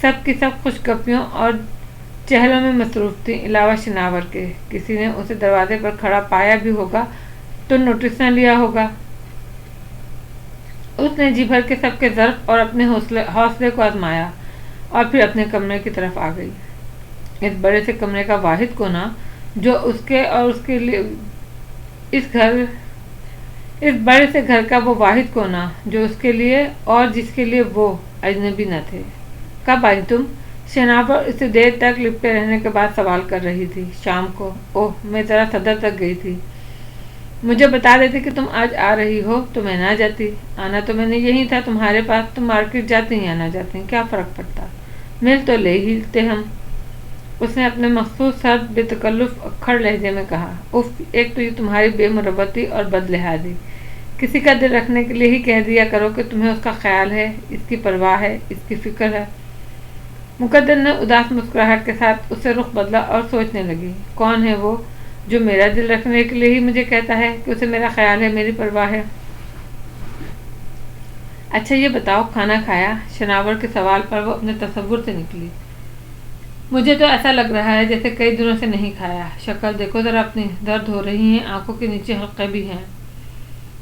سب کی سب خوشگپیوں اور چہلوں میں مصروف تھیں علاوہ شناور کے۔ کسی نے اسے دروازے پر کھڑا پایا بھی ہوگا تو نوٹس نہ لیا ہوگا۔ اس نے جی بھر کے سب کے ظرف اور اپنے حوصلے کو آزمایا اور پھر اپنے کمرے کی طرف آ گئی۔ اس بڑے سے کمرے کا واحد کونا جو اس کے اور اس کے لیے اس بڑے سے گھر کا وہ واحد کونا جو اس کے لیے اور جس کے لیے وہ اجنبی نہ تھے۔ کب آئی تم؟ شناور اسے دیر تک لپٹے رہنے کے بعد سوال کر رہی تھی۔ شام کو۔ اوہ، میں ذرا صدر تک گئی تھی۔ مجھے بتا دیتے کہ تم آج آ رہی ہو تو میں نہ جاتی۔ آنا تو میں نے یہی تھا تمہارے پاس، تم مارکیٹ جاتی ہیں یا نہ جاتی ہیں، کیا فرق پڑتا، مل تو لے ہی لیتے ہم۔ اس نے اپنے مخصوص سرد بے تکلف اکھڑ لہجے میں کہا۔ اف، ایک تو یہ تمہاری بے مروتی اور بد لحاظی، کسی کا دل رکھنے کے لیے ہی کہہ دیا کرو کہ تمہیں اس کا خیال ہے، اس کی پرواہ ہے، اس کی فکر ہے۔ مقدر نے اداس مسکراہٹ کے ساتھ اس سے رخ بدلا اور سوچنے لگی، کون ہے وہ جو میرا دل رکھنے کے لیے ہی مجھے کہتا ہے کہ اسے میرا خیال ہے، میری پرواہ ہے؟ اچھا یہ بتاؤ، کھانا کھایا؟ شناور کے سوال پر وہ اپنے تصور سے نکلی۔ مجھے تو ایسا لگ رہا ہے جیسے کئی دنوں سے نہیں کھایا۔ شکل دیکھو ذرا اپنی، درد ہو رہی ہیں، آنکھوں کے نیچے حلقے بھی ہیں۔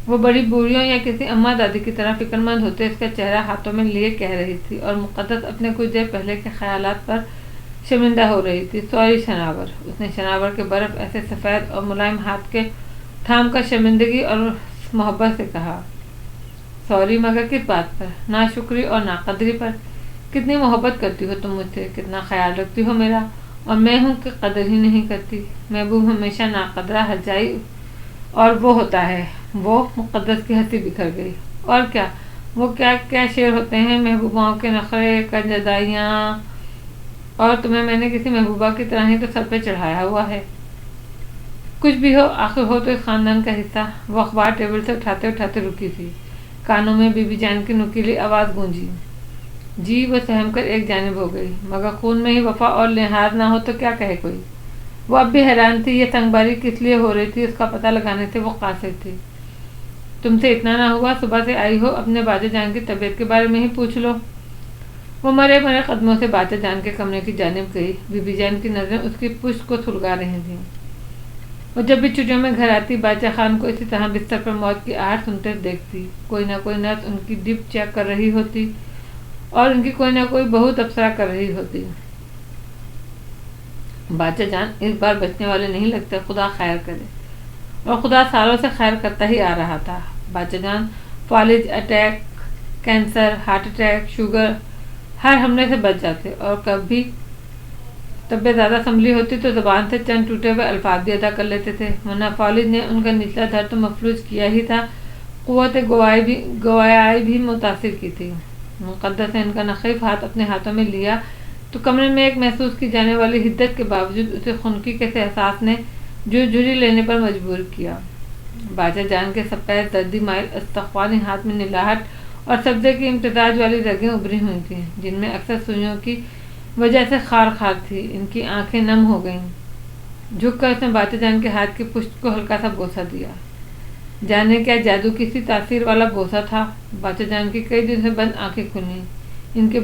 وہ بڑی بوڑھیوں یا کسی اماں دادی کی طرح فکر مند ہوتے اس کا چہرہ ہاتھوں میں لیے کہہ رہی تھی، اور مقدس اپنے کچھ دیر پہلے کے خیالات پر شرمندہ ہو رہی تھی۔ سوری شناور۔ اس نے شناور کے برف ایسے سفید اور ملائم ہاتھ کے تھام کر شرمندگی اور محبت سے کہا۔ سوری مگر کس بات پر؟ ناشکری اور ناقدری پر۔ کتنی محبت کرتی ہو تم مجھ سے، کتنا خیال رکھتی ہو میرا، اور میں ہوں کہ قدر ہی نہیں کرتی۔ محبوب ہمیشہ ناقدرہ ہرجائی اور وہ ہوتا ہے وہ۔ مقدس کی ہنسی بکھر گئی۔ اور کیا، وہ کیا کیا شعر ہوتے ہیں، محبوباؤں کے نخرے، کنجدائیاں، اور تمہیں میں نے کسی محبوبہ کی طرح ہی تو سر پہ چڑھایا ہوا ہے۔ کچھ بھی ہو، آخر ہو تو اس خاندان کا حصہ۔ وہ اخبار ٹیبل سے اٹھاتے اٹھاتے رکی تھی۔ کانوں میں بی بی جان کی نکیلی آواز گونجی۔ جی، وہ سہم کر ایک جانب ہو گئی۔ مگر خون میں ہی وفا اور لحاظ نہ ہو تو کیا کہے کوئی۔ وہ اب بھی حیران تھی، یہ تنگ باری کس لیے ہو رہی تھی، اس کا پتہ لگانے سے وہ قاصر تھی۔ تم سے اتنا نہ ہوا، صبح سے آئی ہو، اپنے باجا جان کی طبیعت کے بارے میں ہی پوچھ لو۔ وہ مرے مرے قدموں سے باجا جان کے کمرے کی جانب گئی۔ بی بی جان کی نظریں اس کی پشت کو سلگا رہی تھیں۔ وہ جب بھی چھٹیوں میں گھر آتی، باجا خان کو اسی طرح بستر پر موت کی آہٹ سنتے دیکھتی۔ کوئی نہ کوئی نرس ان کی ڈپ چیک کر رہی ہوتی اور ان کی کوئی نہ کوئی بہو تبصرہ کر رہی ہوتی۔ باجا جان اس بار بچنے والے نہیں لگتے، خدا خیر کرے، اور خدا سالوں سے خیر کرتا ہی آ رہا تھا۔ باجا جان فالج، attack, cancer, heart attack, sugar, ہر حملے سے بچ جاتے، اور کبھی طبیعت زیادہ سنبھلی ہوتی تو زبان سے چند ٹوٹے ہوئے الفاظ بھی ادا کر لیتے تھے، ورنہ فالج نے ان کا نچلا دھڑ تو مفلوج کیا ہی تھا، قوت گویائی بھی متاثر کی تھی۔ مقدس نے ان کا نخیف ہاتھ اپنے ہاتھوں میں لیا تو کمرے میں ایک محسوس کی جانے والی حدت کے باوجود اسے خنکی کے احساس نے جھری لینے پر مجبور کیا۔ باجا جان کے سفید دردی مائل استخوانی ہاتھ میں نلاہٹ اور سبزے کی امتزاج والی رگیں ابری ہوئی تھیں، جن میں اکثر سوئیوں کی وجہ سے خار خار تھی۔ ان کی آنکھیں نم ہو گئیں۔ جھک کر اس نے باجا جان کے ہاتھ کی پشت کو ہلکا سا بوسہ دیا۔ جانے کیا جادو کی سی تاثیر والا بوسہ تھا۔ باجا جان کی کئی دن سے بند آنکھیں کھلیں، ان کے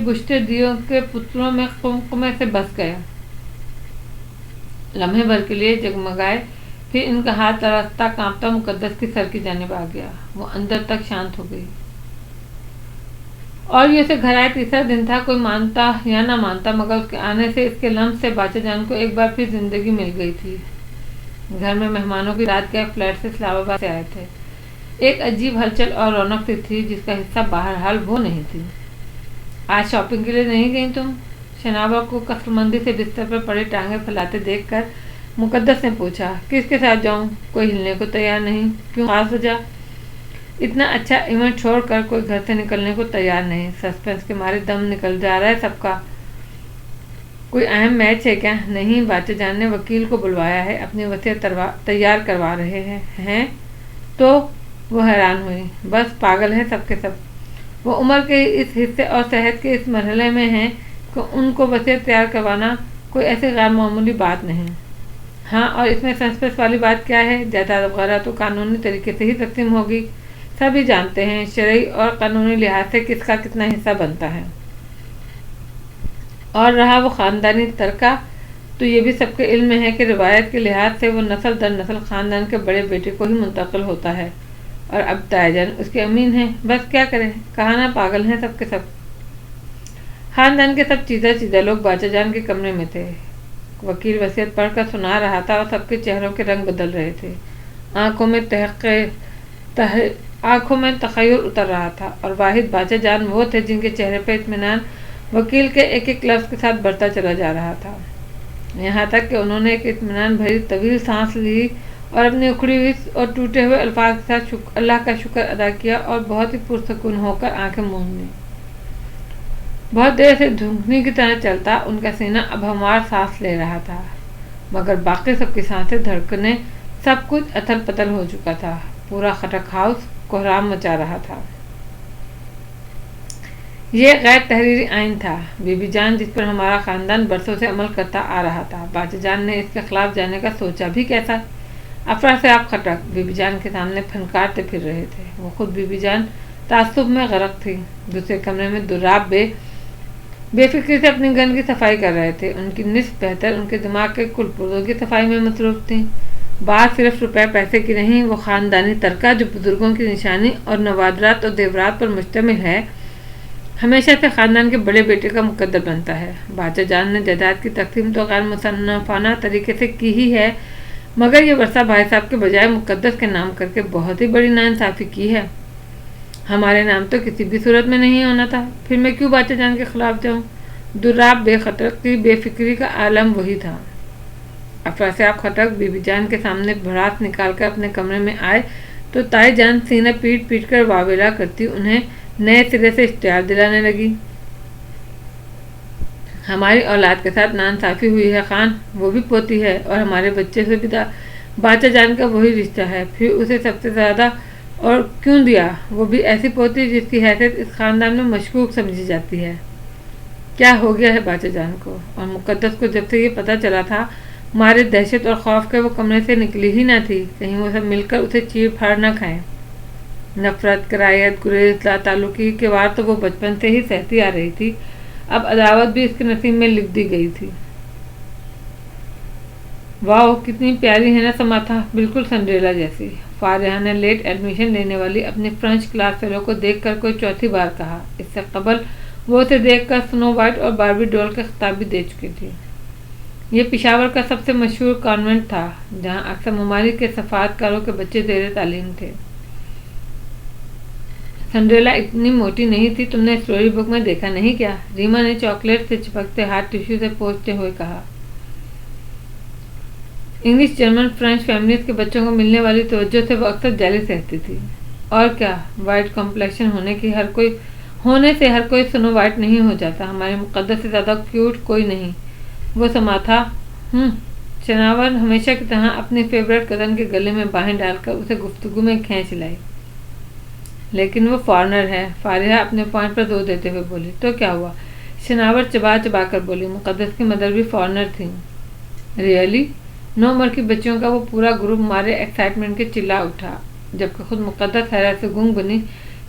بجھتے دیوں کے پتلوں میں قمقمے سے بس گئے، لمحے بھر کے لیے جگمگائے، پھر ان کا ہاتھ رستا کانپتا مقدس کی سر کی جانب آ گیا۔ وہ اندر تک شانت ہو گئی۔ اور یہ اسے گھر آئے تیسرا دن تھا۔ کوئی مانتا یا نہ مانتا، مگر اس کے آنے سے، اس کے لمس سے باجا جان کو ایک بار پھر زندگی مل گئی تھی۔ گھر میں مہمانوں کی رات گئے فلیٹ سے اسلام آباد سے آئے تھے۔ ایک عجیب ہلچل اور رونق سی تھی جس کا حصہ بہرحال وہ نہیں تھی۔ آج شاپنگ کے لیے نہیں گئی تم؟ شناور کو قسرمندی سے بستر پر پڑے ٹانگیں پھیلاتے دیکھ کر مقدس نے پوچھا۔ کس کے ساتھ جاؤں؟ کوئی ہلنے کو تیار نہیں۔ کیوں، خاص وجہ؟ اتنا اچھا ایونٹ چھوڑ کر کوئی گھر سے نکلنے کو تیار نہیں۔ سسپنس کے مارے دم نکل جا رہا ہے سب کا۔ کوئی اہم میچ ہے کیا؟ نہیں، باجا جان نے وکیل کو بلوایا ہے، اپنی وصیت تیار کروا رہے ہیں۔ تو وہ حیران ہوئی۔ بس پاگل ہیں سب کے سب۔ وہ عمر کے اس حصے اور صحت کے اس مرحلے میں ہیں کہ ان کو وصیت تیار کروانا کوئی ایسی غیر معمولی بات نہیں۔ ہاں، اور اس میں سسپنس والی بات کیا ہے؟ جائیداد وغیرہ تو قانونی طریقے سے ہی تقسیم ہوگی۔ سبھی جانتے ہیں شرعی اور قانونی لحاظ سے کس کا کتنا حصہ بنتا ہے۔ اور رہا وہ خاندانی ترکہ، تو یہ بھی سب کے علم میں ہے کہ روایت کے لحاظ سے وہ نسل در نسل خاندان کے بڑے بیٹے کو ہی منتقل ہوتا ہے، اور اب تائی جان اس کے امین ہیں۔ بس کیا کریں، کہاں نہ پاگل ہیں سب کے سب۔ خاندان کے سب چیزہ لوگ باچا جان کے کمرے میں تھے۔ وکیل وصیت پڑھ کر سنا رہا تھا اور سب کے چہروں کے رنگ بدل رہے تھے، آنکھوں میں تخیل اتر رہا تھا، اور واحد باچا جان وہ تھے جن کے چہرے پہ اطمینان وکیل کے ایک ایک لفظ کے ساتھ بڑھتا چلا جا رہا تھا، یہاں تک کہ انہوں نے ایک اطمینان بھری طویل سانس لی اور اپنی اکھڑی ہوئی اور ٹوٹے ہوئے الفاظ کے ساتھ اللہ کا شکر ادا کیا اور بہت ہی پرسکون ہو کر آنکھیں موند لیں۔ بہت دیر سے دھونکنی کی طرح چلتا ان کا سینہ اب ہموار سانس لے رہا تھا، مگر باقی سب کی سانسیں دھڑکنیں سب کچھ اتھل پتل ہو چکا تھا۔ پورا خٹک ہاؤس کوہرام مچا رہا تھا۔ یہ غیر تحریری آئین تھا بی بی جان، جس پر ہمارا خاندان برسوں سے عمل کرتا آ رہا تھا۔ باچا جان نے اس کے خلاف جانے کا سوچا بھی کیسا؟ افرا سے آپ خٹک بی بی جان کے سامنے پھنکارتے پھر رہے تھے۔ وہ خود بی بی جان تعصب میں غرق تھی۔ دوسرے کمرے میں دراب بے فکری سے اپنی گن کی صفائی کر رہے تھے۔ ان کی نصف بہتر ان کے دماغ کے کل پرزوں کی صفائی میں مصروف تھی۔ بات صرف روپے پیسے کی نہیں، وہ خاندانی ترکہ جو بزرگوں کی نشانی اور نوادرات اور دیورات پر مشتمل ہے، ہمیشہ سے خاندان کے بڑے بیٹے کا مقدر بنتا ہے۔ باچا جان نے جائیداد کی تقسیم تو غیر مصنفانہ طریقے سے کی ہی ہے، مگر یہ ورثہ بھائی صاحب کے بجائے مقدس کے نام کر کے بہت ہی بڑی ناانصافی کی ہے۔ ہمارے نام تو کسی بھی صورت میں نہیں ہونا تھا، پھر میں کیوں باچا جان کے خلاف جاؤں؟ دراب بے خطرت کی بے فکری کا عالم وہی تھا۔ افرا سے آپ خٹک بی بی جان کے سامنے بھڑاس نکال کر اپنے کمرے میں آئے تو تائی جان سینہ پیٹ پیٹ کر واویلا کرتی انہیں نئے سرے سے اشتعال دلانے لگی۔ ہماری اولاد کے ساتھ ناانصافی ہوئی ہے خان، وہ بھی پوتی ہے، اور ہمارے بچے سے بھی باچا جان کا وہی رشتہ ہے، پھر اسے سب سے زیادہ اور کیوں دیا، وہ بھی ایسی پوتی جس کی حیثیت اس خاندان میں مشکوک سمجھی جاتی ہے۔ کیا ہو گیا ہے باچا جان کو؟ اور مقدس کو جب سے یہ پتہ چلا تھا، مارے دہشت اور خوف کے وہ کمرے سے نکلی ہی نہ تھی، کہیں وہ سب مل کر اسے چیر پھاڑ نہ کھائیں۔ نفرت، کرائیت، گریز، لا تعلقی کے وار تو وہ بچپن سے ہی سہتی آ رہی تھی، اب عداوت بھی اس کے نصیب میں لکھ دی گئی تھی۔ واؤ، کتنی پیاری ہے نا سماتھا، بالکل سنڈریلا جیسی۔ فارحہ نے لیٹ ایڈمیشن لینے والی اپنی فرینچ کلاس فیلو کو دیکھ کر کوئی چوتھی بار کہا۔ اس سے قبل وہ اسے دیکھ کر سنو وائٹ اور باربی ڈول کے خطاب بھی دے چکی تھی۔ یہ پشاور کا سب سے مشہور کانوینٹ تھا، جہاں اکثر ممالک کے سفارتکاروں کے بچے زیر تعلیم تھے۔ سنڈریلا اتنی موٹی نہیں تھی، تم نے اسٹوری بک میں دیکھا نہیں کیا؟ ریما نے چاکلیٹ سے چپکتے ہاتھ ٹیشو سے پوچھتے ہوئے کہا۔ انگلش، جرمن، فرینچ فیملیز کے بچوں کو ملنے والی توجہ سے وہ اکثر جیلس رہتی تھی۔ اور کیا، وائٹ کمپلیکشن ہونے سے ہر کوئی سنو وائٹ نہیں ہو جاتا۔ ہمارے مقدس سے زیادہ کیوٹ کوئی نہیں۔ وہ سماتھا شناور ہمیشہ کی طرح اپنی فیورٹ کزن کے گلے میں باہیں ڈال کر اسے گفتگو میں کھینچ لائی۔ لیکن وہ فارنر ہے، فارحہ اپنے پوائنٹ پر زور دیتے ہوئے بولی۔ تو کیا ہوا؟ شناور چبا چبا کر بولی۔ مقدس کی مدر بھی فارنر تھی۔ ریئلی؟ 9 عمر کی بچیوں کا وہ پورا گروپ مارے ایکسائٹمنٹ کے چلا اٹھا، جبکہ خود مقدس حیرت سے گنگ بنی۔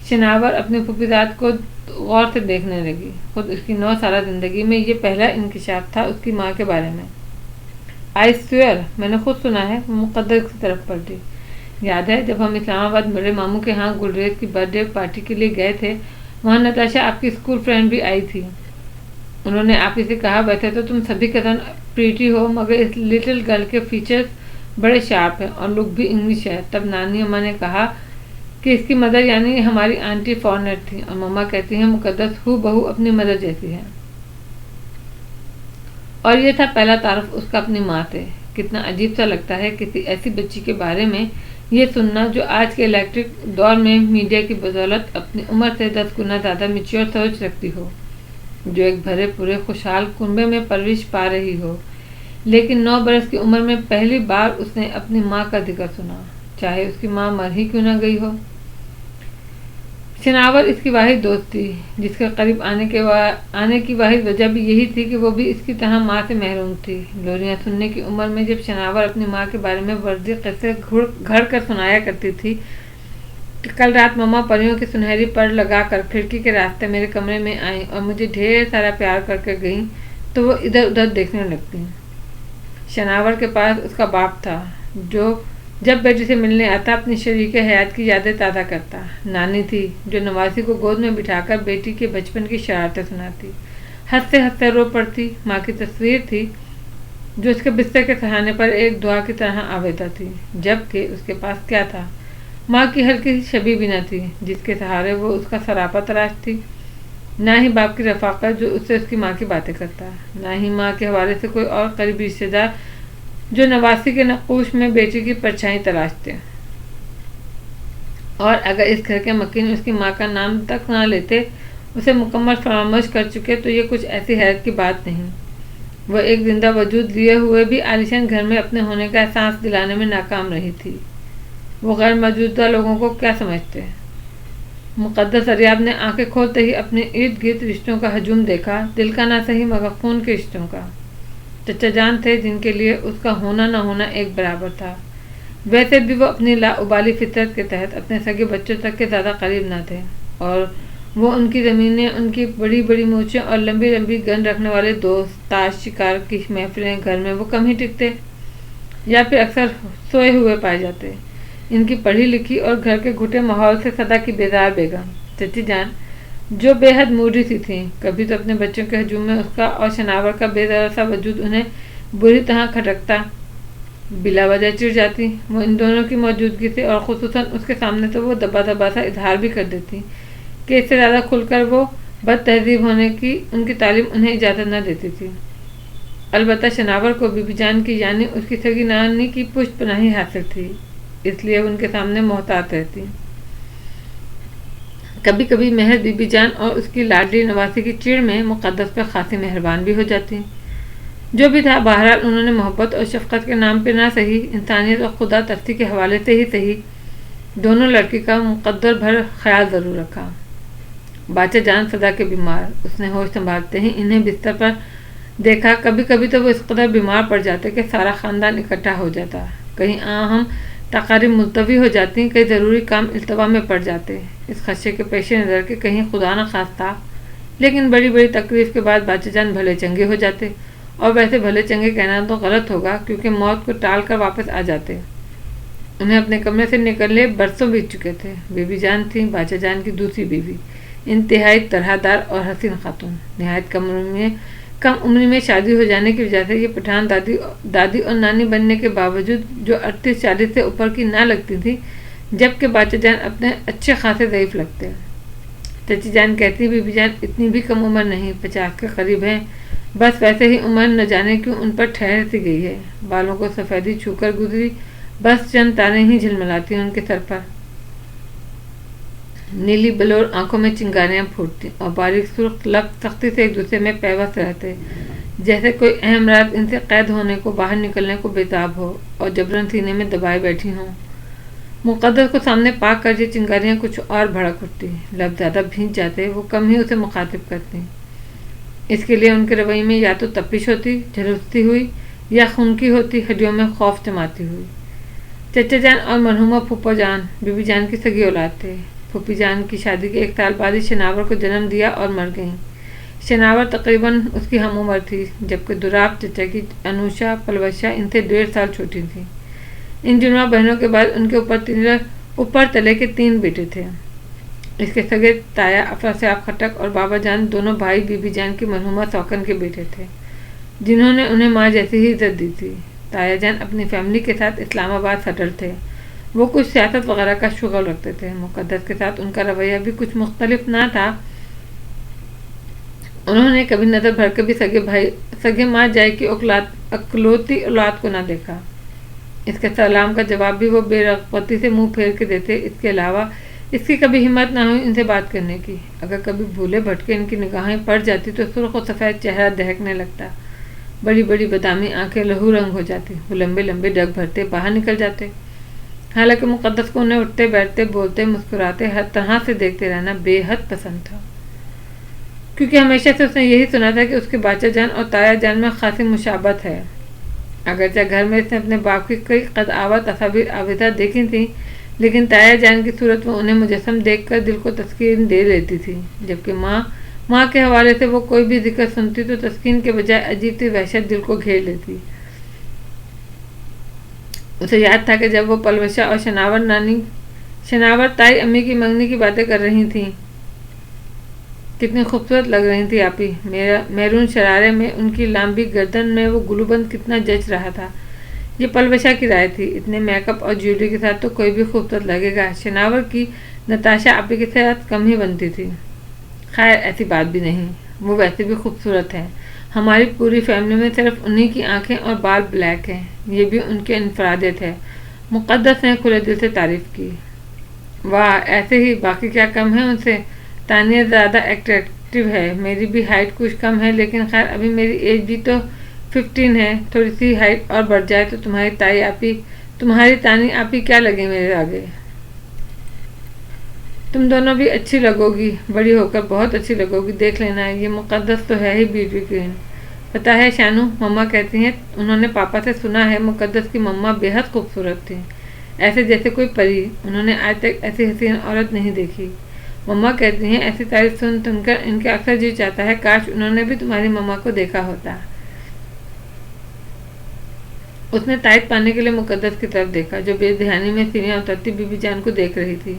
شناور اپنی پھوپھیزاد کو غور سے دیکھنے لگی۔ خود اس کی 9 سالہ زندگی میں یہ پہلا انکشاف تھا اس کی ماں کے بارے میں۔ آئی سویئر، میں نے خود سنا ہے۔ وہ مقدس کی طرف پلٹی۔ یاد ہے جب ہم اسلام آباد بڑے ماموں کے ہاں گلریز کی برتھ ڈے پارٹی کے لیے گئے تھے، وہاں نتاشا آپ کی اسکول فرینڈ بھی آئی تھی۔ انہوں نے آپ ہی سے کہا، ویسے تو تم سبھی کزن پریٹی ہو، مگر اس لٹل گرل کے فیچرز بڑے شارپ ہیں اور لک بھی انگلش ہے۔ تب نانی اماں نے کہا کہ اس کی مدر یعنی ہماری آنٹی فارنر تھی، اور مما کہتی ہیں مقدس ہو بہو اپنی مدر جیسی ہے۔ اور یہ تھا پہلا تعارف اس کا اپنی ماں سے۔ کتنا عجیب سا لگتا ہے کسی ایسی بچی کے بارے میں یہ سننا جو آج کے الیکٹرک دور میں میڈیا کی بدولت اپنی عمر سے 10 گنا زیادہ میچور سوچ رکھتی ہو، جو ایک بھرے پورے خوشحال کنبے میں پرورش پا رہی ہو، لیکن 9 برس کی عمر میں پہلی بار اس نے اپنی ماں کا ذکر سنا، چاہے اس کی ماں مر ہی کیوں نہ گئی ہو۔ شناور اس کی واحد دوست تھی، جس کے قریب آنے کی واحد وجہ بھی یہی تھی کہ وہ بھی اس کی طرح ماں سے محروم تھی۔ لوریاں سننے کی عمر میں جب شناور اپنی ماں کے بارے میں وردی قصے گھڑ کر سنایا کرتی تھی، کہ کل رات مما پریوں کی سنہری پر لگا کر کھڑکی کے راستے میرے کمرے میں آئیں اور مجھے ڈھیر سارا پیار کر کے گئیں تو وہ ادھر ادھر دیکھنے لگتی۔ شناور کے پاس اس کا باپ تھا جو جب بیٹی سے ملنے آتا اپنی شریک حیات کی یادیں تازہ کرتا۔ نانی تھی جو نواسی کو گود میں بٹھا کر بیٹی کے بچپن کی شرارتیں سناتی، ہنستے ہنستے رو پڑتی۔ ماں کی تصویر تھی جو اس کے بستر کے سہانے پر ایک دعا کی طرح آویزہ تھی، جبکہ اس کے پاس کیا تھا؟ ماں کی ہلکی سی شبیہ بھی نہ تھی جس کے سہارے وہ اس کا سراپا تراشتی، نہ ہی باپ کی رفاقت جو اس سے اس کی ماں کی باتیں کرتا، نہ ہی ماں کے حوالے سے کوئی اور قریبی رشتے دار جو نواسی کے نقوش میں بیٹی کی پرچھائی تلاشتے۔ اور اگر اس گھر کے مکین اس کی ماں کا نام تک نہ لیتے، اسے مکمل فراموش کر چکے، تو یہ کچھ ایسی حیرت کی بات نہیں۔ وہ ایک زندہ وجود لیے ہوئے بھی عالیشان گھر میں اپنے ہونے کا احساس دلانے میں ناکام رہی تھی۔ وہ غیر موجودہ لوگوں کو کیا سمجھتے؟ مقدس اریاب نے آنکھیں کھولتے ہی اپنے ارد گرد رشتوں کا ہجوم دیکھا، دل کا نہ صحیح مگر خون کے رشتوں کا۔ چچا جان تھے جن کے لیے اس کا ہونا نہ ہونا ایک برابر تھا، ویسے بھی وہ اپنی لاابالی فطرت کے تحت اپنے سگے بچوں تک کے زیادہ قریب نہ تھے، اور وہ ان کی زمینیں، ان کی بڑی بڑی مونچھیں اور لمبی لمبی گن رکھنے والے دوست، تاش شکار کی محفلیں گھر میں وہ کم ہی ٹکتے یا پھر اکثر سوئے ہوئے پائے جاتے۔ ان کی پڑھی لکھی اور گھر کے گھٹے ماحول سے سدا کی بیدار بیگم چچی جان جو بے حد موڈی سی تھیں، کبھی تو اپنے بچوں کے ہجوم میں اس کا اور شناور کا بے ذرا سا وجود انہیں بری طرح کھٹکتا، بلا وجہ چڑ جاتی۔ وہ ان دونوں کی موجودگی سے اور خصوصاً اس کے سامنے تو وہ دبا دبا سا اظہار بھی کر دیتی کہ اس سے زیادہ کھل کر وہ بد تہذیب ہونے کی ان کی تعلیم انہیں اجازت نہ دیتی تھی۔ البتہ شناور کو بی بی جان کی یعنی اس کی سگی نانی کی پشت پناہی حاصل تھی، اس لیے ان کے سامنے محتاط رہتی۔ کبھی کبھی مہر بی بی جان اور اس کی لاڈلی نواسی کی چڑ میں مقدس پر خاصی مہربان بھی ہو جاتی۔ جو بھی تھا، بہرحال انہوں نے محبت اور شفقت کے نام پہ نہ صحیح، انسانیت اور خدا ترسی کے حوالے سے ہی صحیح، دونوں لڑکی کا مقدر بھر خیال ضرور رکھا۔ باچا جان سدا کے بیمار، اس نے ہوش سنبھالتے ہی انہیں بستر پر دیکھا۔ کبھی کبھی تو وہ اس قدر بیمار پڑ جاتے کہ سارا خاندان اکٹھا ہو جاتا، کہیں اہم تقاریب ملتوی ہو جاتی، کئی ضروری کام التوا میں پڑ جاتے، اس خدشے کے پیش نظر کہ کہیں خدا نہ خواستہ لیکن بڑی بڑی تکلیف کے بعد باچا جان بھلے چنگے ہو جاتے، اور ویسے بھلے چنگے کہنا تو غلط ہوگا کیونکہ موت کو ٹال کر واپس آ جاتے۔ انہیں اپنے کمرے سے نکلے برسوں بیت چکے تھے۔ بی بی جان تھیں باچا جان کی دوسری بیوی، انتہائی طرح دار اور حسین خاتون، نہایت کم عمری میں شادی ہو جانے کی وجہ سے یہ پٹھان دادی اور نانی بننے کے باوجود جو 38-40 سے اوپر کی نہ لگتی تھی، جبکہ باچا جان اپنے اچھے خاصے ضعیف لگتے۔ چچی جان کہتی بی بی جان اتنی بھی کم عمر نہیں، 50 کے قریب ہیں، بس ویسے ہی عمر نہ جانے کیوں ان پر ٹھہر سی گئی ہے، بالوں کو سفیدی چھو کر گزری، بس چند تاریں ہی جھلملاتی ہیں ان کے سر پر، نیلی بلور آنکھوں میں چنگاریاں پھوٹتی اور باریک سرخ لب سختی سے ایک دوسرے میں پیوست رہتے، جیسے کوئی اہم رات ان سے قید ہونے کو، باہر نکلنے کو بےتاب ہو اور جبراً سینے میں دبائے بیٹھی ہوں۔ مقدس کو سامنے پا کر یہ چنگاریاں کچھ اور بھڑک اٹھتی، لب زیادہ بھیج جاتے، وہ کم ہی اسے مخاطب کرتی۔ اس کے لیے ان کے رویے میں یا تو تپش ہوتی، جھلستی ہوئی، یا خنکی ہوتی، ہڈیوں میں خوف جماتی ہوئی۔ چچا جان اور مرحومہ پھوپھو جان بی بی جان کی سگی اولاد تھے۔ پھوپھی جان کی شادی کے 1 سال بعد ہی شناور کو جنم دیا اور مر گئیں۔ شناور تقریباً اس کی ہم عمر تھی، جبکہ دوراب چچا کی انوشا پلوشا ان سے 1.5 سال چھوٹی تھی۔ ان جڑواں بہنوں کے بعد ان کے اوپر تلے کے 3 بیٹے تھے۔ اس کے سگے تایا افراسیاب خٹک اور بابا جان دونوں بھائی بی بی جان کی مرحومہ سوکن کے بیٹے تھے، جنہوں نے انہیں ماں جیسی ہی عزت دی تھی۔ تایا جان اپنی فیملی کے ساتھ اسلام آباد سیٹل تھے، وہ کچھ سیاست وغیرہ کا شغل رکھتے تھے۔ مقدس کے ساتھ ان کا رویہ بھی کچھ مختلف نہ تھا، انہوں نے کبھی نظر بھر کے بھی سگے ماں جائی کی اکلوتی اولاد کو نہ دیکھا۔ اس کے سلام کا جواب بھی وہ بے رغبتی سے منہ پھیر کے دیتے، اس کے علاوہ اس کی کبھی ہمت نہ ہوئی ان سے بات کرنے کی۔ اگر کبھی بھولے بھٹکے ان کی نگاہیں پڑ جاتی تو سرخ و سفید چہرہ دہکنے لگتا، بڑی بڑی بادامی آنکھیں لہو رنگ ہو جاتی، وہ لمبے لمبے ڈگ بھرتے باہر نکل جاتے۔ حالانکہ مقدس کو انہیں اٹھتے بیٹھتے بولتے مسکراتے ہر طرح سے دیکھتے رہنا بے حد پسند تھا، کیونکہ ہمیشہ سے اس نے یہی سنا تھا کہ اس کے باچا جان اور تایا جان میں خاصی مشابہت ہے۔ اگرچہ گھر میں اس نے اپنے باپ کی کئی قد آور تصاویر آویزہ دیکھی تھیں، لیکن تایا جان کی صورت میں انہیں مجسم دیکھ کر دل کو تسکین دے لیتی تھی، جبکہ ماں کے حوالے سے وہ کوئی بھی ذکر سنتی تو تسکین کے بجائے عجیب سی وحشت دل کو گھیر لیتی۔ اسے یاد تھا کہ جب وہ پلوشہ اور شناور تائی امی کی منگنی کی باتیں کر رہی تھیں، کتنی خوبصورت لگ رہی تھی آپی، میرون شرارے میں ان کی لمبی گردن میں وہ گلو بند کتنا جچ رہا تھا۔ یہ پلوشہ کی رائے تھی، اتنے میک اپ اور جیولری کے ساتھ تو کوئی بھی خوبصورت لگے گا، شناور کی نتاشا آپی کے ساتھ کم ہی بنتی تھی۔ خیر ایسی بات بھی نہیں، وہ ویسے بھی خوبصورت ہے، ہماری پوری فیملی میں صرف انہی کی آنکھیں اور بال بلیک ہیں، یہ بھی ان کی انفرادیت ہے۔ مقدس نے کھلے دل سے تعریف کی۔ واہ ایسے ہی، باقی کیا کم ہے ان سے؟ تانیہ زیادہ اٹریکٹیو ہے، میری بھی ہائٹ کچھ کم ہے، لیکن خیر ابھی میری ایج بھی تو 15 ہے، تھوڑی سی ہائٹ اور بڑھ جائے تو تمہاری تانی آپی کیا لگے میرے آگے؟ تم دونوں بھی اچھی لگو گی، بڑی ہو کر بہت اچھی لگو گی، دیکھ لینا، یہ مقدس تو ہے ہی بیوٹی کوئین۔ پتہ ہے شانو، مما کہتی ہیں انہوں نے پاپا سے سنا ہے مقدس کی مما بے حد خوبصورت تھی، ایسے جیسے کوئی پری، انہوں نے آج تک ایسی حسین عورت نہیں دیکھی۔ مما کہتی ہیں ایسی تعریف سن کر ان کے اکثر جی چاہتا ہے کاش انہوں نے بھی تمہاری مما کو دیکھا ہوتا۔ اس نے تائید پانے کے لیے مقدس کی طرف دیکھا، جو بے دھیانی میں سیڑھیاں اترتی بی بی جان کو دیکھ رہی تھی۔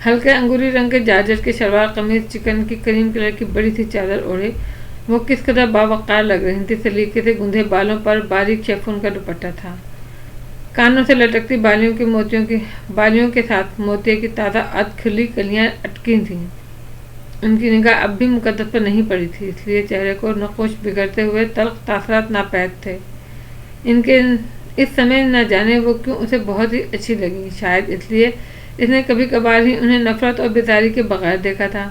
ہلکے انگوری رنگ کے جارجٹ کے شلوار قمیض، چکن کی کریم کلر کی بڑی سی چادر اوڑھے وہ کس قدر باوقار لگ رہی تھی، سلیقے سے گندھے بالوں پر باریک شیفون کا دوپٹہ تھا، کانوں سے لٹکتی بالیوں کے ساتھ موتیے کی تازہ کھلی کلیاں اٹکی تھیں۔ ان کی نگاہ اب بھی مقدس پر نہیں پڑی تھی، اس لیے چہرے کو نقوش بگڑتے ہوئے تلخ تاثرات ناپید تھے۔ ان کے اس سمے نہ جانے وہ کیوں اسے بہت ہی اچھی لگی، شاید اس لیے اس نے کبھی کبھار ہی انہیں نفرت اور بیزاری کے بغیر دیکھا تھا،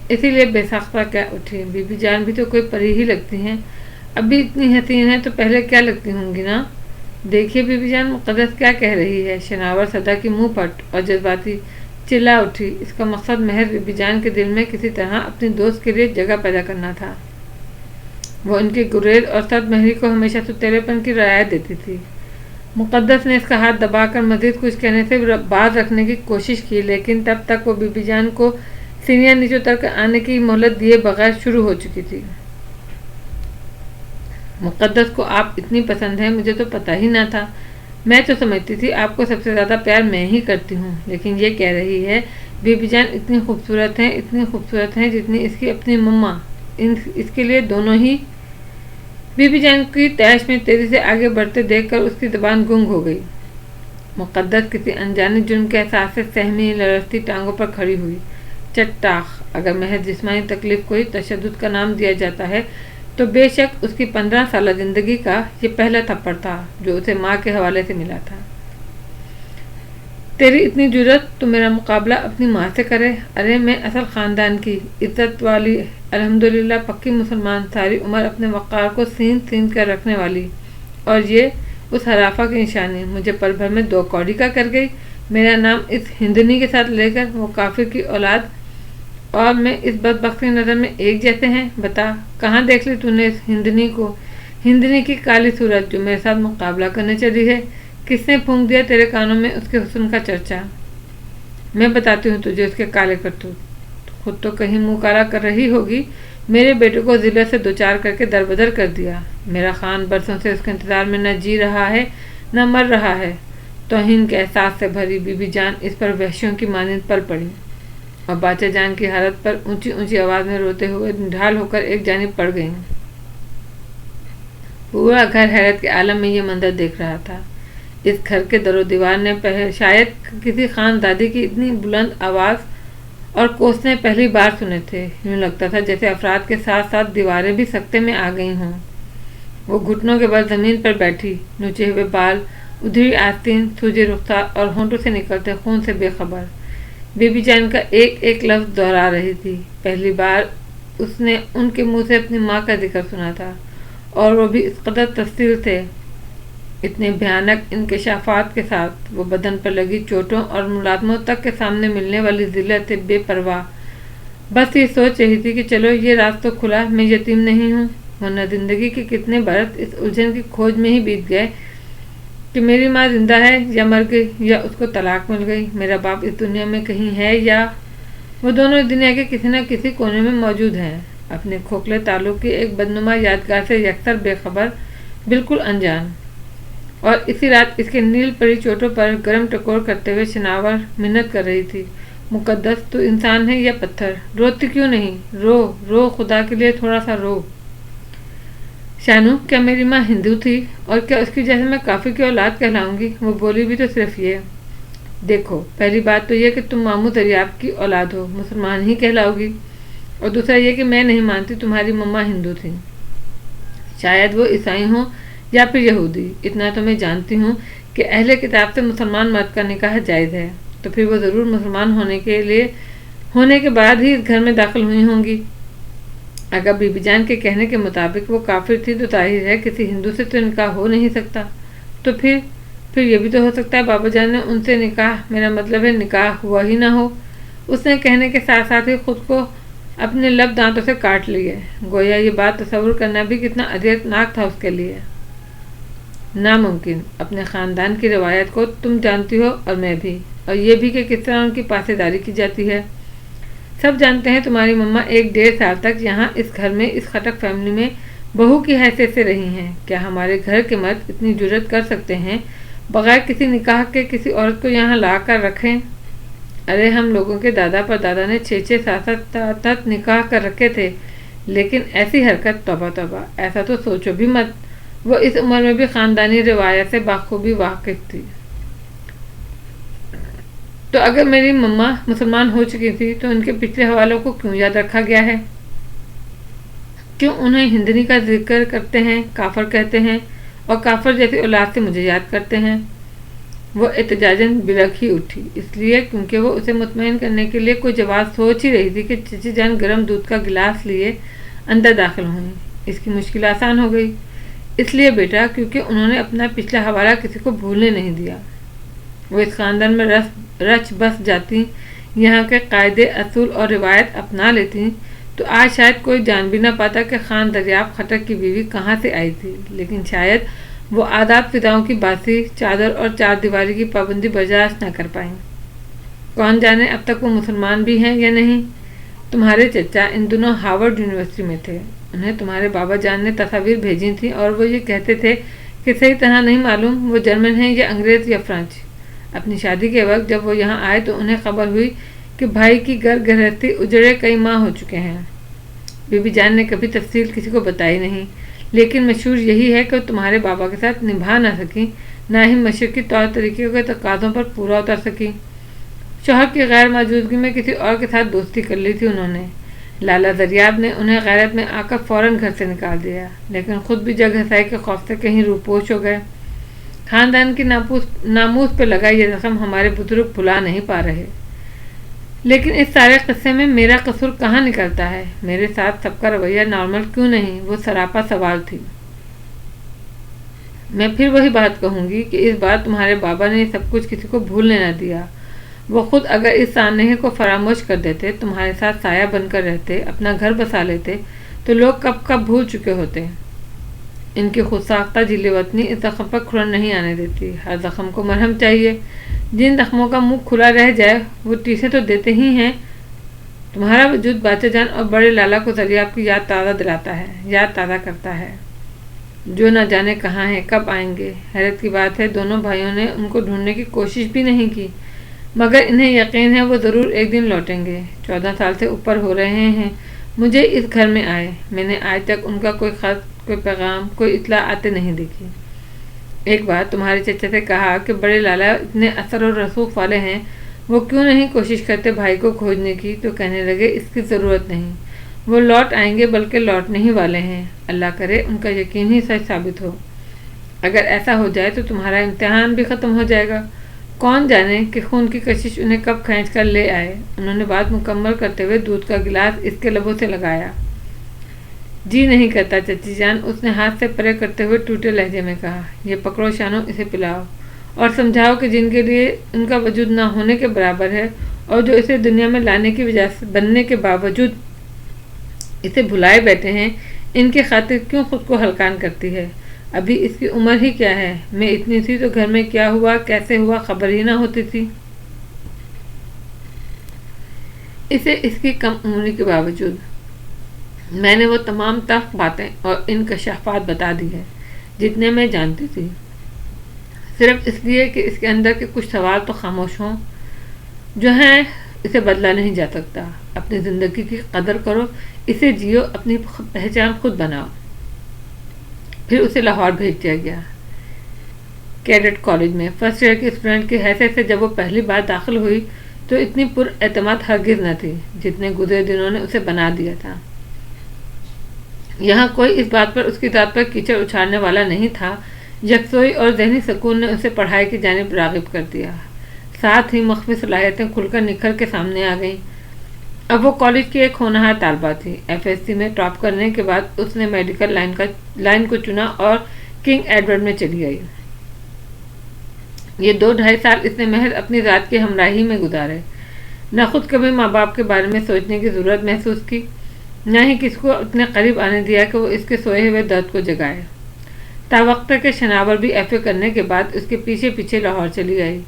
اسی لیے بے ساختہ کیا اٹھی۔ بی بی جان بھی تو کوئی پری ہی لگتی ہیں، اب بھی اتنی حسین ہے تو پہلے کیا لگتی ہوں گی نا؟ دیکھیے بی بی جان، مقدس کیا کہہ رہی ہے؟ شناور صدا کی منہ پھٹ اور جذباتی چلا اٹھی۔ اس کا مقصد محض بی بی جان کے دل میں کسی طرح اپنی دوست کے لیے جگہ پیدا کرنا تھا۔ وہ ان کی گریز اور سرد مہری کو ہمیشہ ستیلے پن کی رعایت دیتی تھی۔ مقدس نے اس کا ہاتھ دبا کر مزید کچھ کہنے سے باز رکھنے کی کوشش کی، لیکن تب تک وہ بی بی جان کو سینیاں نیچے اتر کر آنے کی مہلت دیے بغیر شروع ہو چکی تھی۔ مقدس کو آپ اتنی پسند ہیں مجھے تو پتہ ہی نہ تھا، میں تو سمجھتی تھی آپ کو سب سے زیادہ پیار میں ہی کرتی ہوں، لیکن یہ کہہ رہی ہے بی بی جان اتنی خوبصورت ہیں جتنی اس کی اپنی مما، اس کے لیے دونوں ہی۔ بی بی جان کی تیش میں تیزی سے آگے بڑھتے دیکھ کر اس کی زبان گنگ ہو گئی۔ مقدس کسی انجانے جرم کے احساس سے سہمی لرزتی ٹانگوں پر کھڑی ہوئی۔ چٹاخ، اگر محض جسمانی تکلیف کو ہی تشدد کا نام دیا جاتا ہے تو بے شک اس کی 15 سالہ زندگی کا یہ پہلا تھپڑ تھا جو اسے ماں کے حوالے سے ملا تھا۔ تیری اتنی جرأت تو میرا مقابلہ اپنی ماں سے کرے؟ ارے میں اصل خاندان کی عزت والی، الحمدللہ پکی مسلمان، ساری عمر اپنے وقار کو سین کر رکھنے والی، اور یہ اس ہرافہ کی نشانی مجھے پل بھر میں 2 کوڑی کا کر گئی۔ میرا نام اس ہندنی کے ساتھ لے کر وہ کافر کی اولاد اور میں اس بدبخت کی نظر میں ایک جیسے ہیں؟ بتا کہاں دیکھ لی تو نے اس ہندنی کو؟ ہندنی کی کالی صورت جو میرے ساتھ مقابلہ کرنے چلی ہے، کس نے پھونک دیا تیرے کانوں میں اس کے حسن کا چرچا؟ میں بتاتی ہوں تجھے اس کے کالے کرتوت، خود تو کہیں منہ کالا کر رہی ہوگی، میرے بیٹے کو ذلت سے دوچار کر کے دربدر کر دیا، میرا خان برسوں سے اس کے انتظار میں نہ جی رہا ہے نہ مر رہا ہے۔ توہین کے احساس سے بھری بی بی جان اس پر وحشیوں کی مانند پل پڑی اور باچا جان کی حالت پر اونچی آواز میں روتے ہوئے ڈھال ہو کر ایک جانب پڑ گئیں۔ پورا گھر حیرت کے عالم میں یہ منظر دیکھ رہا تھا۔ اس گھر کے در و دیوار نے شاید کسی خاندادی کی اتنی بلند آواز اور کوسنے پہلی بار سنے تھے، یوں لگتا تھا جیسے افراد کے ساتھ ساتھ دیواریں بھی سکتے میں آ گئی ہوں۔ وہ گھٹنوں کے بل زمین پر بیٹھی، نوچے ہوئے بال، ادھری آستین، سوجے رخسار اور ہونٹوں سے نکلتے خون سے بے خبر بی بی جان کا ایک لفظ دہرا رہی تھی۔ پہلی بار اس نے ان کے منہ سے اپنی ماں کا ذکر سنا تھا، اور وہ بھی اس قدر تفصیل سے، اتنے بھیانک انکشافات کے ساتھ۔ وہ بدن پر لگی چوٹوں اور ملازموں تک کے سامنے ملنے والی ذلت سے بے پرواہ، بس یہ سوچ رہی تھی کہ چلو یہ راز تو کھلا، میں یتیم نہیں ہوں، ورنہ زندگی کے کتنے برس اس الجھن کی کھوج میں ہی بیت گئے کہ میری ماں زندہ ہے یا مر گئی یا اس کو طلاق مل گئی، میرا باپ اس دنیا میں کہیں ہے یا وہ دونوں دنیا کے کسی نہ کسی کونے میں موجود ہیں، اپنے کھوکھلے تعلق کی ایک بدنما یادگار سے یکسر بے خبر، بالکل انجان۔ اور اسی رات اس کے نیل پری چوٹوں پر گرم ٹکور کرتے ہوئے شناور منت کر رہی تھی، مقدس تو انسان ہے یا پتھر، روتی کیوں نہیں؟ رو رو، خدا کے لیے تھوڑا سا رو۔ شانو، کیا میری ماں ہندو تھی اور کیا اس کی جیسے میں کافر کی اولاد کہلاؤں گی؟ وہ بولی بھی تو صرف یہ، دیکھو پہلی بات تو یہ کہ تم ماموں دریاب کی اولاد ہو، مسلمان ہی کہلاؤ گی، اور دوسرا یہ کہ میں نہیں مانتی تمہاری مما ہندو تھی، شاید وہ عیسائی ہوں یا پھر یہودی، اتنا تو میں جانتی ہوں کہ اہل کتاب سے مسلمان مرد کا نکاح جائز ہے، تو پھر وہ ضرور مسلمان ہونے کے بعد ہی اس گھر میں داخل ہوئی ہوں گی۔ اگر بی بی جان کے کہنے کے مطابق وہ کافر تھی تو ظاہر ہے کسی ہندو سے تو نکاح ہو نہیں سکتا، تو پھر یہ بھی تو ہو سکتا ہے بابا جان نے ان سے نکاح، میرا مطلب ہے نکاح ہوا ہی نہ ہو۔ اس نے کہنے کے ساتھ ساتھ ہی خود کو اپنے لب دانتوں سے کاٹ لیے، گویا یہ بات تصور کرنا بھی کتنا اذیت ناک تھا اس کے لیے۔ ناممکن، اپنے خاندان کی روایت کو تم جانتی ہو اور میں بھی، اور یہ بھی کہ کس طرح ان کی پاسداری کی جاتی ہے۔ سب جانتے ہیں تمہاری مما 1.5 سال تک یہاں اس گھر میں، اس خٹک فیملی میں بہو کی حیثیت سے رہی ہیں۔ کیا ہمارے گھر کے مرد اتنی جرأت کر سکتے ہیں بغیر کسی نکاح کے کسی عورت کو یہاں لا کر رکھیں؟ ارے ہم لوگوں کے دادا پر دادا نے 6 7 نکاح کر رکھے تھے، لیکن ایسی حرکت، توبہ توبہ، ایسا تو سوچو بھی مت۔ وہ اس عمر میں بھی خاندانی روایت سے بخوبی واقف تھی۔ تو اگر میری مما مسلمان ہو چکی تھی تو ان کے پچھلے حوالوں کو کیوں یاد رکھا گیا ہے؟ کیوں انہیں ہندنی کا ذکر کرتے ہیں، کافر کہتے ہیں، اور کافر جیسی اولاد سے مجھے یاد کرتے ہیں؟ وہ احتجاجاً بلک ہی اٹھی، اس لیے کیونکہ وہ اسے مطمئن کرنے کے لیے کوئی جواب سوچ ہی رہی تھی کہ چچی جان گرم دودھ کا گلاس لیے اندر داخل ہوئیں۔ اس کی مشکل آسان ہو گئی، اس لیے بیٹا کیونکہ انہوں نے اپنا پچھلا حوالہ کسی کو بھولنے نہیں دیا۔ وہ اس خاندان میں رچ بس جاتی، یہاں کے قاعدے اصول اور روایت اپنا لیتی تو آج شاید کوئی جان بھی نہ پاتا کہ خان دریاب خٹک کی بیوی کہاں سے آئی تھی، لیکن شاید وہ آداب فضاؤں کی باسی چادر اور 4 دیواری کی پابندی برداشت نہ کر پائیں۔ کون جانے اب تک وہ مسلمان بھی ہیں یا نہیں۔ تمہارے چچا ان دنوں ہارورڈ یونیورسٹی میں تھے، انہیں تمہارے بابا جان نے تصاویر بھیجی تھیں اور وہ یہ کہتے تھے کہ صحیح طرح نہیں معلوم وہ جرمن ہیں یا انگریز یا فرانچ۔ اپنی شادی کے وقت جب وہ یہاں آئے تو انہیں خبر ہوئی کہ بھائی کی گھرگھرستی اجڑے کئی ماہ ہو چکے ہیں۔ بی بی جان نے کبھی تفصیل کسی کو بتائی نہیں، لیکن مشہور یہی ہے کہ وہ تمہارے بابا کے ساتھ نبھا نہ سکی، نہ ہی مشرقی طور طریقوں کے تقاضوں پر پورا اتر سکی۔ شوہر کی غیر موجودگی میں کسی اور کے ساتھ دوستی کر لی تھی انہوں نے۔ لالا دریاب نے انہیں غیرت میں آ کر فوراً گھر سے نکال دیا، لیکن خود بھی جگ ہنسائی کے خوف سے کہیں روپوش ہو گئے۔ خاندان کی ناموس پہ لگا یہ زخم ہمارے بزرگ بھلا نہیں پا رہے۔ لیکن اس سارے قصے میں میرا قصور کہاں نکلتا ہے؟ میرے ساتھ سب کا رویہ نارمل کیوں نہیں؟ وہ سراپا سوال تھی۔ میں پھر وہی بات کہوں گی کہ اس بار تمہارے بابا نے سب کچھ کسی کو بھولنے نہ دیا۔ وہ خود اگر اس سانحے کو فراموش کر دیتے، تمہارے ساتھ سایہ بن کر رہتے، اپنا گھر بسا لیتے، تو لوگ کب بھول چکے ہوتے۔ ان کی خود ساختہ جیل وطنی اس زخم پر کھرن نہیں آنے دیتی۔ ہر زخم کو مرہم چاہیے۔ جن زخموں کا منہ کھلا رہ جائے وہ ٹیسے تو دیتے ہی ہیں۔ تمہارا وجود باچا جان اور بڑے لالا کو دریاب کی یاد تازہ کرتا ہے، جو نہ جانے کہاں ہیں، کب آئیں گے۔ حیرت کی بات ہے دونوں بھائیوں نے ان کو ڈھونڈنے کی کوشش بھی نہیں کی، مگر انہیں یقین ہے وہ ضرور ایک دن لوٹیں گے۔ 14 سال سے اوپر ہو رہے ہیں مجھے اس گھر میں آئے، میں نے آج تک ان کا کوئی خط، کوئی پیغام، کوئی اطلاع آتے نہیں دیکھی۔ ایک بار تمہارے چچا سے کہا کہ بڑے لالا اتنے اثر و رسوخ والے ہیں، وہ کیوں نہیں کوشش کرتے بھائی کو کھوجنے کی، تو کہنے لگے اس کی ضرورت نہیں، وہ لوٹ آئیں گے بلکہ لوٹنے ہی والے ہیں۔ اللہ کرے ان کا یقین ہی سچ ثابت ہو۔ اگر ایسا ہو جائے تو تمہارا امتحان بھی ختم ہو جائے گا۔ کون جانے کہ خون کی کشش انہیں کب کھینچ کر لے آئے۔ انہوں نے بات مکمل کرتے ہوئے دودھ کا گلاس اس کے لبوں سے لگایا۔ جی نہیں کرتا چچی جان، اس نے ہاتھ سے پرے کرتے ہوئے ٹوٹے لہجے میں کہا۔ یہ پکڑو شانو، اسے پلاؤ اور سمجھاؤ کہ جن کے لیے ان کا وجود نہ ہونے کے برابر ہے اور جو اسے دنیا میں لانے کی وجہ سے بننے کے باوجود اسے بھلائے بیٹھے ہیں، ان کی خاطر کیوں خود کو ہلکان کرتی ہے۔ ابھی اس کی عمر ہی کیا ہے؟ میں اتنی تھی تو گھر میں کیا ہوا کیسے ہوا خبر ہی نہ ہوتی تھی۔ اسے اس کی کم عمری کے باوجود میں نے وہ تمام تلخ باتیں اور انکشافات بتا دی ہے جتنے میں جانتی تھی، صرف اس لیے کہ اس کے اندر کے کچھ سوال تو خاموش ہوں جو ہیں اسے بدلا نہیں جا سکتا۔ اپنی زندگی کی قدر کرو، اسے جیو، اپنی پہچان خود بناؤ۔ پھر اسے لاہور بھیج دیا گیا کیڈٹ کالج میں۔ فرسٹ ایئر کی اسٹوڈنٹ کی حیثیت سے جب وہ پہلی بار داخل ہوئی تو اتنی پر اعتماد ہرگز نہ تھی جتنے گزرے دنوں نے اسے بنا دیا تھا۔ یہاں کوئی اس بات پر اس کی ذات پر کیچڑ اچھالنے والا نہیں تھا۔ یکسوئی اور ذہنی سکون نے اسے پڑھائی کی جانب راغب کر دیا، ساتھ ہی مخفی صلاحیتیں کھل کر نکھر کے سامنے آ گئیں۔ اب وہ کالج کی ایک ہونہار طالبہ تھی۔ FSC میں ٹاپ کرنے کے بعد اس نے میڈیکل لائن کو چنا اور کنگ ایڈورڈ میں چلی گئی۔ یہ 2-2.5 سال اس نے محض اپنی ذات کی ہمراہی میں گزارے، نہ خود کبھی ماں باپ کے بارے میں سوچنے کی ضرورت محسوس کی، نہ ہی کسی کو اتنے قریب آنے دیا کہ وہ اس کے سوئے ہوئے درد کو جگائے۔ تاوقت کے شناور بھی FA کرنے کے بعد اس کے پیچھے پیچھے لاہور چلی گئی۔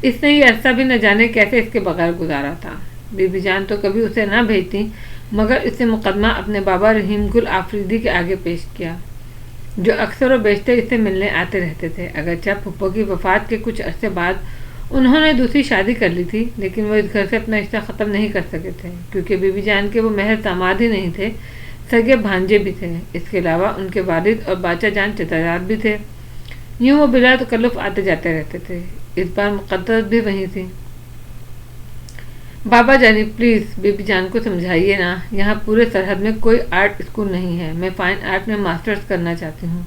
اس نے یہ عرصہ بھی نہ جانے کیسے اس کے بغیر گزارا تھا۔ بی بی جان تو کبھی اسے نہ بھیجتی، مگر اس نے مقدمہ اپنے بابا رحیم گل آفریدی کے آگے پیش کیا، جو اکثر و بیشتر اس سے ملنے آتے رہتے تھے۔ اگرچہ پھپھو کی وفات کے کچھ عرصے بعد انہوں نے دوسری شادی کر لی تھی، لیکن وہ اس گھر سے اپنا رشتہ ختم نہیں کر سکے تھے، کیونکہ بی بی جان کے وہ محض داماد ہی نہیں تھے، سگے بھانجے بھی تھے۔ اس کے علاوہ ان کے والد اور باچا جان چچازاد بھی تھے۔ یوں وہ بلا تکلف آتے جاتے رہتے تھے۔ اس بار مقدس بھی وہیں تھی۔ بابا جانی پلیز بی بی جان کو سمجھائیے نا، یہاں پورے سرحد میں کوئی آرٹ اسکول نہیں ہے، میں فائن آرٹ میں ماسٹرز کرنا چاہتی ہوں۔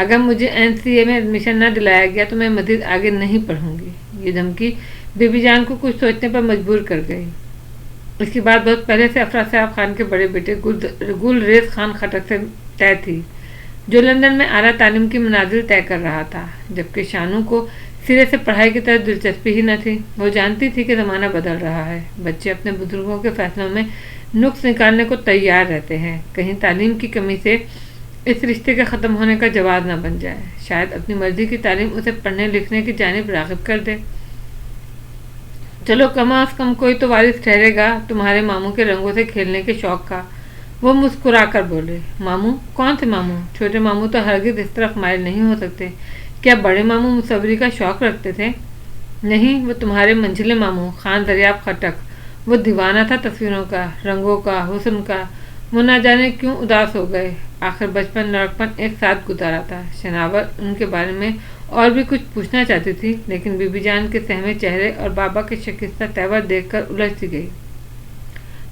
اگر مجھے NCA میں ایڈمیشن نہ دلایا گیا تو میں مزید آگے نہیں پڑھوں گی۔ یہ دھمکی بی بی جان کو کچھ سوچنے پر مجبور کر گئی۔ اس کی بات بہت پہلے سے افراد صاحب خان کے بڑے بیٹے گل ریز خان خٹک سے طے تھی، جو لندن میں اعلیٰ تعلیم کی منازل طے کر رہا تھا، جبکہ شانو کو سرے سے پڑھائی کی طرف دلچسپی ہی نہ تھی۔ وہ جانتی تھی کہ زمانہ بدل رہا ہے، بچے اپنے بزرگوں کے فیصلوں میں نقص نکالنے کو تیار رہتے ہیں، کہیں تعلیم کی کمی سے اس رشتے کے ختم ہونے کا جواز نہ بن جائے۔ شاید اپنی مرضی کی تعلیم اسے پڑھنے لکھنے کی جانب راغب کر دے۔ چلو کم از کم کوئی تو وارث ٹھہرے گا تمہارے ماموں کے رنگوں سے کھیلنے کے شوق کا۔ وہ مسکرا کر بولے۔ ماموں؟ کون سے ماموں؟ چھوٹے ماموں تو ہرگز اس طرف مائل نہیں ہو سکتے۔ کیا بڑے ماموں مصوری کا شوق رکھتے تھے؟ نہیں، وہ تمہارے منجھلے ماموں خان دریاب خٹک، وہ دیوانہ تھا تصویروں کا، رنگوں کا، حسن کا۔ وہ نہ جانے کیوں اداس ہو گئے، آخر بچپن لڑکپن ایک ساتھ گزارا تھا۔ شناور ان کے بارے میں اور بھی کچھ پوچھنا چاہتی تھی، لیکن بی بی جان کے سہمے چہرے اور بابا کے شکستہ تیور دیکھ کر الجھ سی گئی۔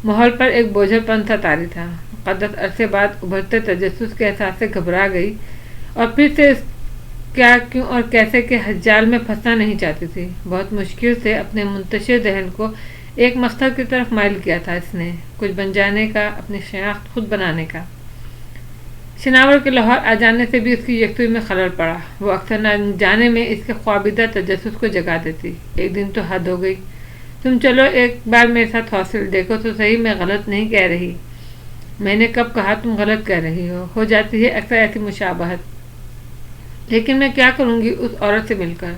ماحول پر ایک بوجھل پن سا طاری تھا۔ مقدس عرصے بعد ابھرتے تجسس کے احساس سے گھبرا گئی اور پھر سے اس کیا کیوں اور کیسے کے حجال میں پھنسنا نہیں چاہتی تھی۔ بہت مشکل سے اپنے منتشر ذہن کو ایک مقصد کی طرف مائل کیا تھا اس نے، کچھ بن جانے کا، اپنی شناخت خود بنانے کا۔ شناور کے لاہور آ جانے سے بھی اس کی یکسوئی میں خلل پڑا۔ وہ اکثر نہ جانے میں اس کے خوابیدہ تجسس کو جگا دیتی۔ ایک دن تو حد ہو گئی، تم چلو ایک بار میرے ساتھ ہاسٹل دیکھو تو صحیح، میں غلط نہیں کہہ رہی۔ میں نے کب کہا تم غلط کہہ رہی ہو جاتی ہے اکثر ایسی مشابہت، لیکن میں کیا کروں گی اس عورت سے مل کر۔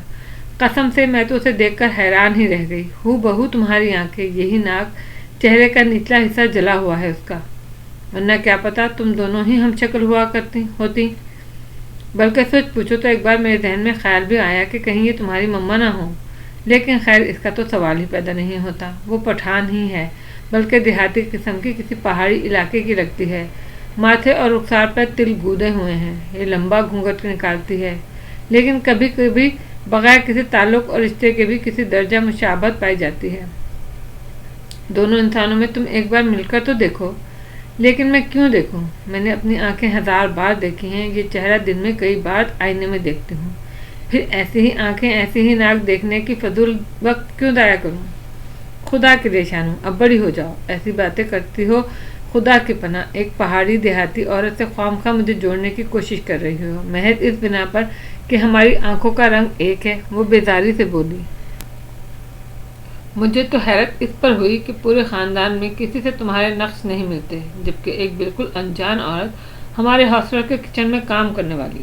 قسم سے میں تو اسے دیکھ کر حیران ہی رہ گئی۔ ہو بہو تمہاری آنکھیں، یہی ناک، چہرے کا نچلا حصہ جلا ہوا ہے اس کا، ورنہ کیا پتا تم دونوں ہی ہم شکل ہوا کرتی ہوتی۔ بلکہ سوچ پوچھو تو ایک بار میرے ذہن میں خیال بھی آیا کہ کہیں یہ تمہاری مما نہ ہو، لیکن خیر اس کا تو سوال ہی پیدا نہیں ہوتا۔ وہ پٹھان ہی ہے، بلکہ دیہاتی قسم کی کسی پہاڑی علاقے کی لگتی ہے۔ ماتھے اور رخسار پر تل گودے ہوئے ہیں، یہ لمبا گھونگھٹ نکالتی ہے، لیکن کبھی کبھی بغیر کسی تعلق اور رشتے کے بھی کسی درجہ مشابہت پائی جاتی ہے۔ دونوں انسانوں میں تم ایک بار مل کر تو دیکھو۔ لیکن میں کیوں دیکھوں؟ میں نے اپنی آنکھیں 1000 بار دیکھی ہیں، یہ چہرہ دن میں کئی بار آئینے میں دیکھتی ہوں، پھر ایسی ہی آنکھیں ایسی ہی ناک دیکھنے کی فضول وقت کیوں ضائع کروں؟ خدا کے لیے شانو اب بڑی ہو جاؤ، ایسی باتیں کرتی ہو، خدا کی پناہ ایک پہاڑی دیہاتی عورت سے خواہ مجھے جوڑنے کی کوشش کر رہی ہو، محض اس بنا پر کہ ہماری آنکھوں کا رنگ ایک ہے۔ وہ بیزاری سے بولی۔ مجھے تو حیرت اس پر ہوئی کہ پورے خاندان میں کسی سے تمہارے نقش نہیں ملتے، جبکہ ایک بالکل انجان عورت ہمارے ہاسٹل کے کچن میں کام کرنے والی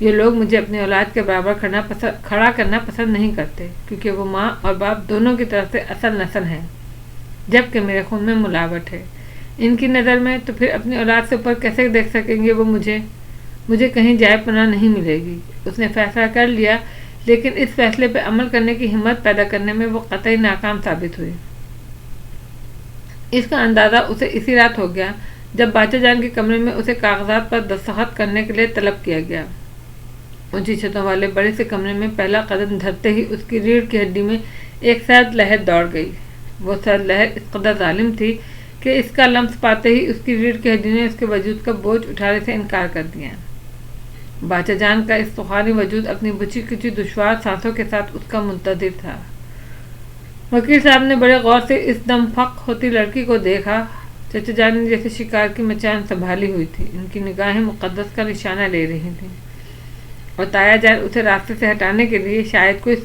یہ لوگ مجھے اپنی اولاد کے برابر کھڑا کرنا پسند نہیں کرتے، کیونکہ وہ ماں اور باپ دونوں کی طرف سے اصل نسل ہیں، جبکہ میرے خون میں ملاوٹ ہے۔ ان کی نظر میں تو پھر اپنی اولاد سے اوپر کیسے دیکھ سکیں گے وہ مجھے کہیں جائے پناہ نہیں ملے گی۔ اس نے فیصلہ کر لیا، لیکن اس فیصلے پہ عمل کرنے کی ہمت پیدا کرنے میں وہ قطعی ناکام ثابت ہوئی۔ اس کا اندازہ اسے اسی رات ہو گیا جب باچا جان کے کمرے میں اسے کاغذات پر دستخط کرنے کے لیے طلب کیا گیا۔ اونچی چھتوں والے بڑے سے کمرے میں پہلا قدم دھرتے ہی اس کی ریڑھ کی ہڈی میں ایک سرد لہر دوڑ گئی۔ وہ سرد لہر اس قدر ظالم تھی کہ اس کا لمس پاتے ہی اس کی ریڑھ کی ہڈی نے اس کے وجود کا بوجھ اٹھانے سے انکار کر دیا۔ باچا جان کا اس طوفانی وجود اپنی بچی کچی دشوار سانسوں کے ساتھ اس کا منتظر تھا۔ وکیل صاحب نے بڑے غور سے اس دم فق ہوتی لڑکی کو دیکھا۔ چچا جان نے جیسے شکار کی مچان سنبھالی ہوئی تھی، ان کی نگاہیں مقدس کا نشانہ لے رہی تھیں، اور تایا جان اسے راستے سے ہٹانے کے لیے شاید کوئی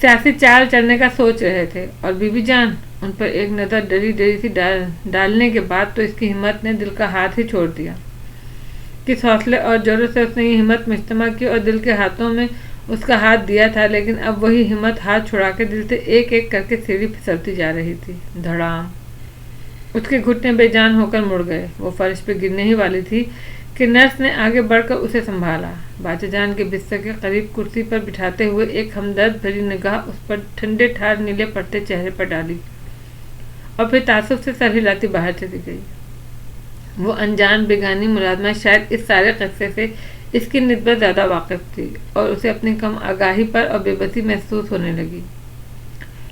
سیاسی چال چلنے کا سوچ رہے تھے، اور بی بی جان ان پر ایک نظر ڈری سی ڈالنے کے بعد تو اس کی ہمت نے دل کا ہاتھ ہی چھوڑ دیا۔ کس حوصلے اور جرأت سے اس نے یہ ہمت مجتمع کی اور دل کے ہاتھوں میں اس کا ہاتھ دیا تھا، لیکن اب وہی ہمت ہاتھ چھڑا کے دل سے ایک ایک کر کے سیڑھی پھسلتی جا رہی تھی۔ دھڑام! اس کے گھٹنے بے جان ہو کر مڑ گئے۔ وہ فرش پہ گرنے ہی والی تھی کہ نرس نے آگے بڑھ کر اسے سنبھالا، باچا جان کے بستر کے قریب کرسی پر بٹھاتے ہوئے ایک ہمدرد بھری نگاہ اس پر ٹھنڈے ٹھار نیلے پڑتے چہرے پر ڈالی، اور پھر تعصب سے سر ہلاتی باہر چلی گئی۔ وہ انجان بیگانی ملازمہ شاید اس سارے قصے سے اس کی نسبت زیادہ واقف تھی، اور اسے اپنی کم آگاہی پر اور بے بسی محسوس ہونے لگی۔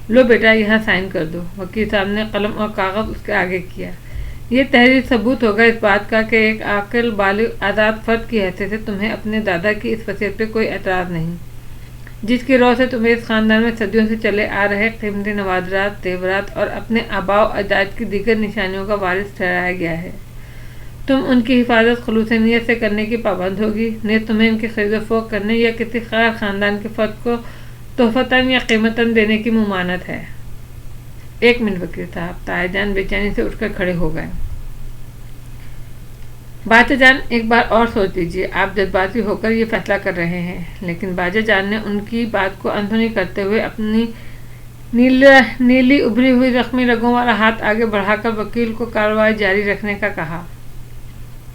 لو بیٹا، یہاں سائن کر دو۔ وکیل صاحب نے قلم اور کاغذ اس کے آگے کیا۔ یہ تحریر ثبوت ہوگا اس بات کا کہ ایک عاقل بالغ آزاد فرد کی حیثیت سے تمہیں اپنے دادا کی اس وصیت پہ کوئی اعتراض نہیں، جس کی روح سے تمہیں اس خاندان میں صدیوں سے چلے آ رہے قیمتی نوادرات، زیورات اور اپنے آباء و اجداد کی دیگر نشانیوں کا وارث ٹھہرایا گیا ہے۔ تم ان کی حفاظت خلوص نیت سے کرنے کی پابند ہوگی، نیز تمہیں ان کی خرید و فروخت کرنے یا کسی غیر خاندان کے فرد کو تحفتاً یا قیمتاً دینے کی ممانعت ہے۔ ایک منٹ وکیل صاحب، تایا جان بے چینی سے اٹھ کر کھڑے ہو گئے۔ باچا جان، ایک بار اور سوچ لیجیے، آپ جذباتی ہو کر یہ فیصلہ کر رہے ہیں۔ لیکن باچا جان نے ان کی بات کو اندھونی کرتے ہوئے اپنی نیلی ابھری ہوئی زخمی رگوں والا ہاتھ آگے بڑھا کر وکیل کو کارروائی جاری رکھنے کا کہا۔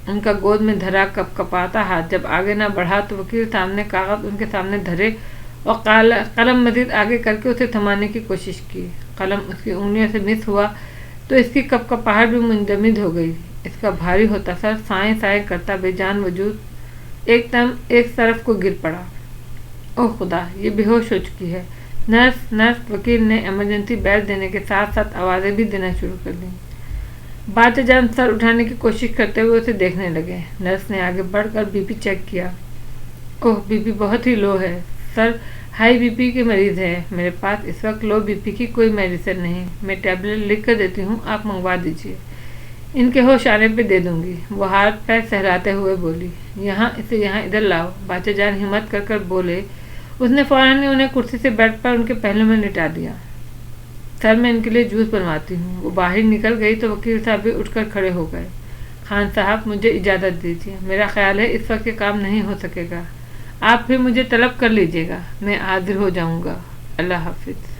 ان کا گود میں دھرا کپاتا ہاتھ جب آگے نہ بڑھا تو وکیل صاحب نے کاغذ ان کے سامنے دھرے اور قلم مزید آگے کر کے اسے تھمانے کی کوشش کی۔ قلم اس کی انگلیوں سے مس ہوا تو اس کی کپکپاہٹ بھی منجمد ہو گئی۔ اس کا بھاری ہوتا سر سائیں سائیں کرتا بے جان وجود ایک دم ایک طرف کو گر پڑا۔ اوہ خدا، یہ بے ہوش ہو چکی ہے۔ Nurse nurse! وکیل نے ایمرجنسی بیل دینے کے ساتھ ساتھ آوازیں بھی دینا شروع کر دیں۔ باچا جان سر اٹھانے کی کوشش کرتے ہوئے اسے دیکھنے لگے۔ نرس نے آگے بڑھ کر بی پی چیک کیا۔ اوہ، بی پی بہت ہی لو ہے سر، ہائی بی پی کے مریض ہے۔ میرے پاس اس وقت لو بی پی کی کوئی میڈیسن نہیں، میں ٹیبلٹ لکھ کر دیتی ہوں، آپ منگوا دیجیے، ان کے ہوش آنے پہ دے دوں گی۔ وہ ہاتھ پیر سہلاتے ہوئے بولی۔ اسے یہاں ادھر لاؤ، باچا جان ہمت کر کر بولے۔ اس نے فوراً ہی انہیں کرسی سے بیٹھ پر ان کے پہلو میں لٹا دیا۔ سر، میں ان کے لیے جوس بنواتی ہوں۔ وہ باہر نکل گئی تو وکیل صاحب بھی اٹھ کر کھڑے ہو گئے۔ خان صاحب، مجھے اجازت دیجیے، میرا خیال ہے اس وقت یہ کام نہیں ہو سکے گا، آپ پھر مجھے طلب کر لیجیے گا، میں حاضر ہو جاؤں گا۔ اللہ حافظ۔